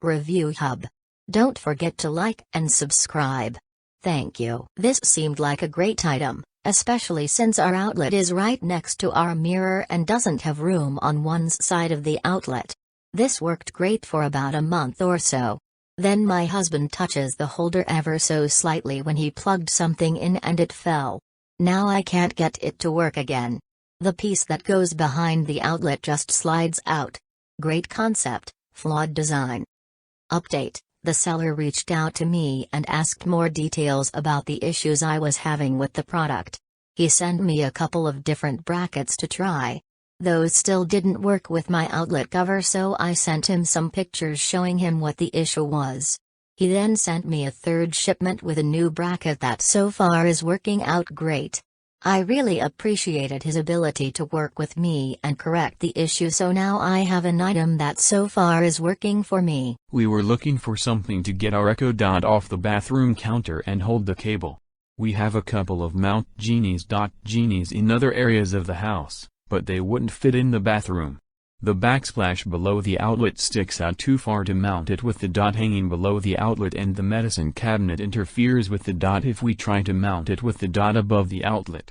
Review Hub. Don't forget to like and subscribe. Thank you. This seemed like a great item, especially since our outlet is right next to our mirror and doesn't have room on one side of the outlet. This worked great for about a month or so. Then my husband touches the holder ever so slightly when he plugged something in and it fell. Now I can't get it to work again. The piece that goes behind the outlet just slides out. Great concept, flawed design. Update: the seller reached out to me and asked more details about the issues I was having with the product. He sent me a couple of different brackets to try. Those still didn't work with my outlet cover, so I sent him some pictures showing him what the issue was. He then sent me a third shipment with a new bracket that so far is working out great. I really appreciated his ability to work with me and correct the issue, so now I have an item that so far is working for me. We were looking for something to get our Echo Dot off the bathroom counter and hold the cable. We have a couple of Mount Genies in other areas of the house, but they wouldn't fit in the bathroom. The backsplash below the outlet sticks out too far to mount it with the dot hanging below the outlet, and the medicine cabinet interferes with the dot if we try to mount it with the dot above the outlet.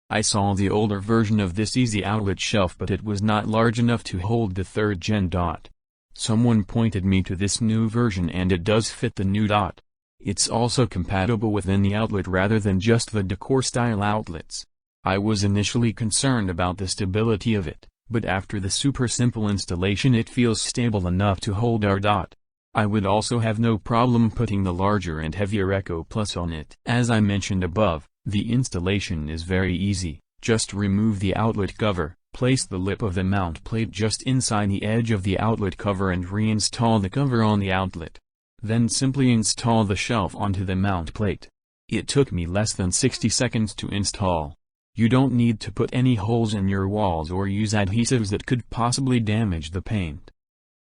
I saw the older version of this easy outlet shelf, but it was not large enough to hold the 3rd gen dot. Someone pointed me to this new version and it does fit the new dot. It's also compatible within the outlet rather than just the decor style outlets. I was initially concerned about the stability of it, but after the super simple installation it feels stable enough to hold our dot. I would also have no problem putting the larger and heavier Echo Plus on it. As I mentioned above, the installation is very easy. Just remove the outlet cover, place the lip of the mount plate just inside the edge of the outlet cover and reinstall the cover on the outlet. Then simply install the shelf onto the mount plate. It took me less than 60 seconds to install. You don't need to put any holes in your walls or use adhesives that could possibly damage the paint.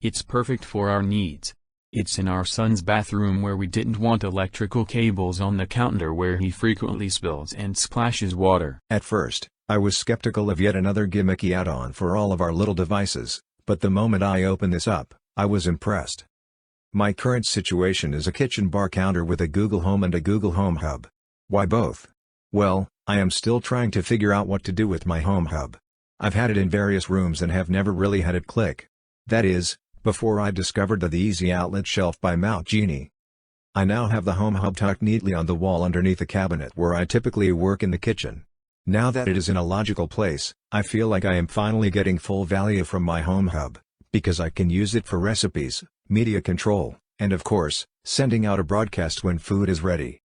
It's perfect for our needs. It's in our son's bathroom where we didn't want electrical cables on the counter where he frequently spills and splashes water. At first, I was skeptical of yet another gimmicky add-on for all of our little devices, but the moment I opened this up, I was impressed. My current situation is a kitchen bar counter with a Google Home and a Google Home Hub. Why both? Well, I am still trying to figure out what to do with my Home Hub. I've had it in various rooms and have never really had it click. That is, before I discovered the Easy Outlet Shelf by Mount Genie. I now have the Home Hub tucked neatly on the wall underneath the cabinet where I typically work in the kitchen. Now that it is in a logical place, I feel like I am finally getting full value from my Home Hub, because I can use it for recipes, media control, and of course, sending out a broadcast when food is ready.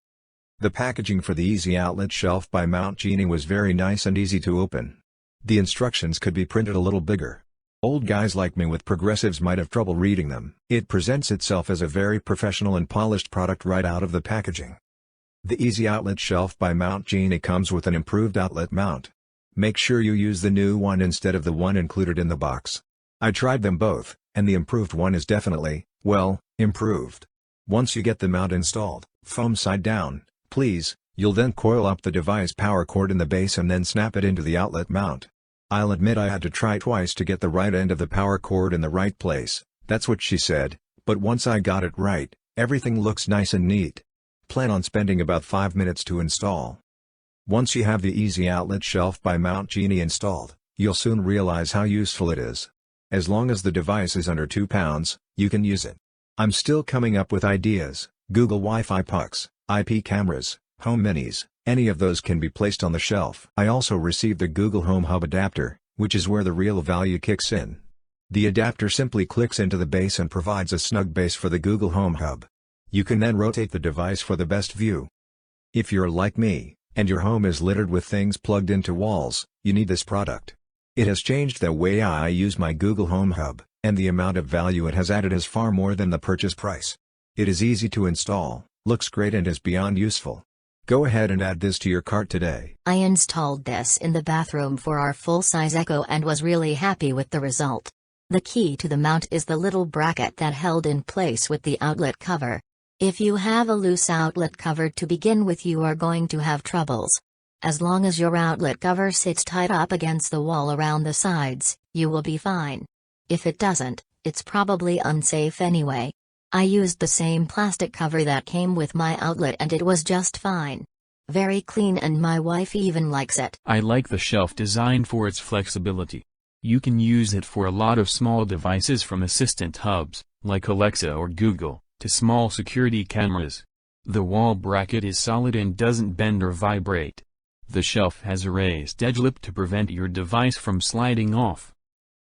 The packaging for the Easy Outlet Shelf by Mount Genie was very nice and easy to open. The instructions could be printed a little bigger. Old guys like me with progressives might have trouble reading them. It presents itself as a very professional and polished product right out of the packaging. The Easy Outlet Shelf by Mount Genie comes with an improved outlet mount. Make sure you use the new one instead of the one included in the box. I tried them both, and the improved one is definitely, well, improved. Once you get the mount installed, foam side down, please, you'll then coil up the device power cord in the base and then snap it into the outlet mount. I'll admit I had to try twice to get the right end of the power cord in the right place, that's what she said, but once I got it right, everything looks nice and neat. Plan on spending about 5 minutes to install. Once you have the Easy Outlet Shelf by Mount Genie installed, you'll soon realize how useful it is. As long as the device is under 2 pounds, you can use it. I'm still coming up with ideas. Google Wi-Fi pucks, IP cameras, home minis, any of those can be placed on the shelf. I also received the Google Home Hub adapter, which is where the real value kicks in. The adapter simply clicks into the base and provides a snug base for the Google Home Hub. You can then rotate the device for the best view. If you're like me, and your home is littered with things plugged into walls, you need this product. It has changed the way I use my Google Home Hub, and the amount of value it has added is far more than the purchase price. It is easy to install, looks great and is beyond useful. Go ahead and add this to your cart today. I installed this in the bathroom for our full-size Echo and was really happy with the result. The key to the mount is the little bracket that held in place with the outlet cover. If you have a loose outlet cover to begin with, you are going to have troubles. As long as your outlet cover sits tight up against the wall around the sides, you will be fine. If it doesn't, it's probably unsafe anyway. I used the same plastic cover that came with my outlet and it was just fine. Very clean and my wife even likes it. I like the shelf design for its flexibility. You can use it for a lot of small devices from assistant hubs, like Alexa or Google, to small security cameras. The wall bracket is solid and doesn't bend or vibrate. The shelf has a raised edge lip to prevent your device from sliding off.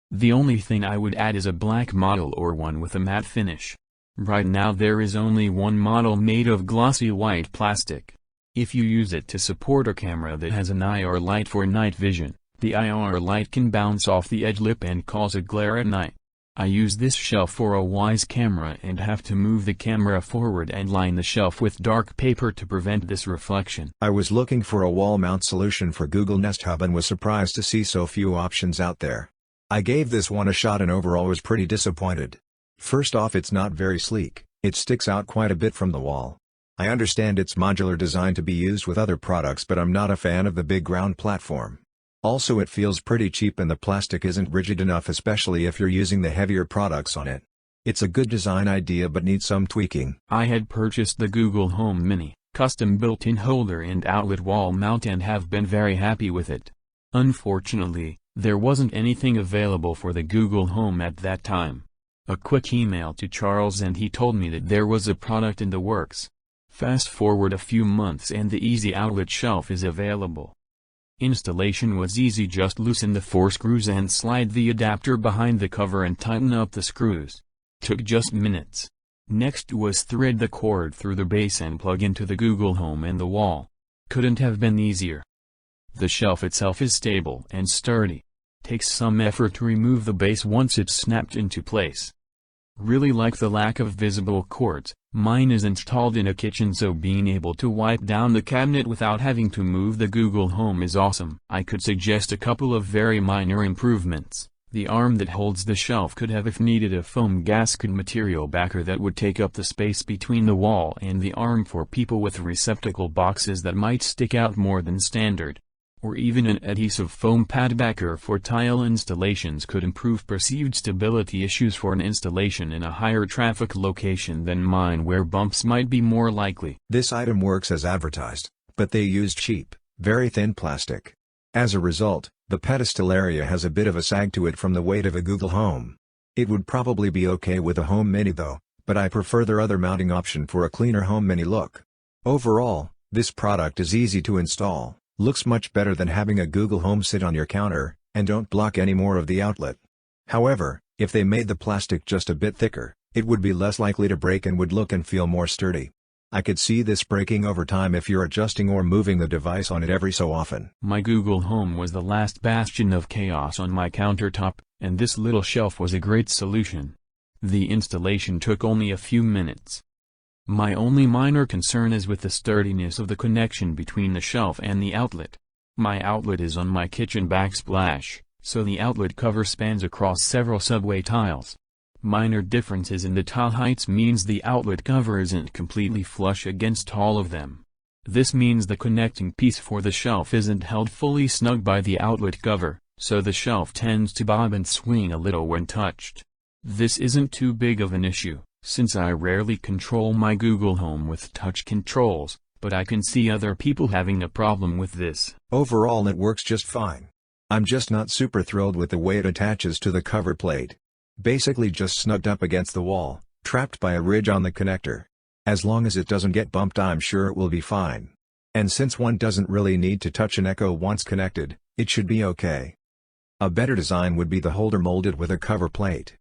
The only thing I would add is a black model or one with a matte finish. Right now there is only one model made of glossy white plastic. If you use it to support a camera that has an IR light for night vision, the IR light can bounce off the edge lip and cause a glare at night. I use this shelf for a Wise camera and have to move the camera forward and line the shelf with dark paper to prevent this reflection. I was looking for a wall mount solution for Google Nest Hub and was surprised to see so few options out there. I gave this one a shot and overall was pretty disappointed. First off, it's not very sleek, it sticks out quite a bit from the wall. I understand it's modular design to be used with other products, but I'm not a fan of the big round platform. Also, it feels pretty cheap and the plastic isn't rigid enough, especially if you're using the heavier products on it. It's a good design idea but needs some tweaking. I had purchased the Google Home Mini, custom built-in holder and outlet wall mount and have been very happy with it. Unfortunately, there wasn't anything available for the Google Home at that time. A quick email to Charles and he told me that there was a product in the works. Fast forward a few months and the easy outlet shelf is available. Installation was easy, just loosen the 4 screws and slide the adapter behind the cover and tighten up the screws. Took just minutes. Next was thread the cord through the base and plug into the Google Home and the wall. Couldn't have been easier. The shelf itself is stable and sturdy. Takes some effort to remove the base once it's snapped into place. Really like the lack of visible cords. Mine is installed in a kitchen, so being able to wipe down the cabinet without having to move the Google Home is awesome. I could suggest a couple of very minor improvements. The arm that holds the shelf could have, if needed, a foam gasket material backer that would take up the space between the wall and the arm for people with receptacle boxes that might stick out more than standard. Or even an adhesive foam pad backer for tile installations could improve perceived stability issues for an installation in a higher traffic location than mine, where bumps might be more likely. This item works as advertised, but they used cheap, very thin plastic. As a result, the pedestal area has a bit of a sag to it from the weight of a Google Home. It would probably be okay with a Home Mini though, but I prefer their other mounting option for a cleaner Home Mini look. Overall, this product is easy to install. Looks much better than having a Google Home sit on your counter, and don't block any more of the outlet. However, if they made the plastic just a bit thicker, it would be less likely to break and would look and feel more sturdy. I could see this breaking over time if you're adjusting or moving the device on it every so often. My Google Home was the last bastion of chaos on my countertop, and this little shelf was a great solution. The installation took only a few minutes. My only minor concern is with the sturdiness of the connection between the shelf and the outlet. My outlet is on my kitchen backsplash, so the outlet cover spans across several subway tiles. Minor differences in the tile heights means the outlet cover isn't completely flush against all of them. This means the connecting piece for the shelf isn't held fully snug by the outlet cover, so the shelf tends to bob and swing a little when touched. This isn't too big of an issue, since I rarely control my Google Home with touch controls, but I can see other people having a problem with this. Overall, it works just fine. I'm just not super thrilled with the way it attaches to the cover plate. Basically just snugged up against the wall, trapped by a ridge on the connector. As long as it doesn't get bumped, I'm sure it will be fine. And since one doesn't really need to touch an Echo once connected, it should be okay. A better design would be the holder molded with a cover plate.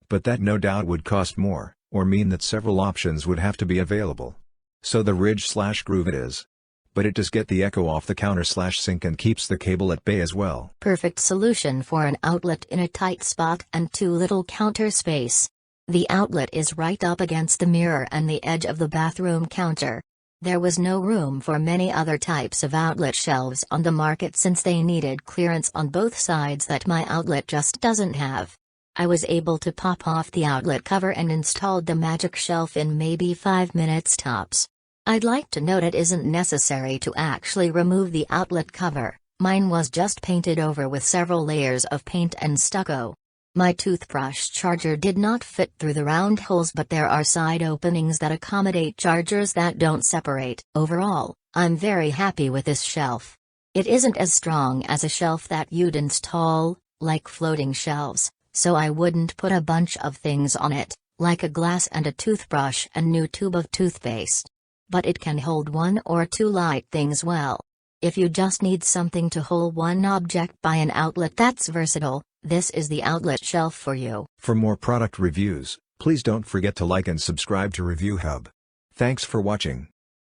But that no doubt would cost more, or mean that several options would have to be available. So the ridge/groove it is. But it does get the Echo off the counter/sink and keeps the cable at bay as well. Perfect solution for an outlet in a tight spot and too little counter space. The outlet is right up against the mirror and the edge of the bathroom counter. There was no room for many other types of outlet shelves on the market since they needed clearance on both sides that my outlet just doesn't have. I was able to pop off the outlet cover and installed the magic shelf in maybe 5 minutes tops. I'd like to note it isn't necessary to actually remove the outlet cover. Mine was just painted over with several layers of paint and stucco. My toothbrush charger did not fit through the round holes, but there are side openings that accommodate chargers that don't separate. Overall, I'm very happy with this shelf. It isn't as strong as a shelf that you'd install, like floating shelves, so I wouldn't put a bunch of things on it, like a glass and a toothbrush and new tube of toothpaste. But it can hold one or two light things well. If you just need something to hold one object by an outlet that's versatile, this is the outlet shelf for you. For more product reviews, please don't forget to like and subscribe to Review Hub. Thanks for watching.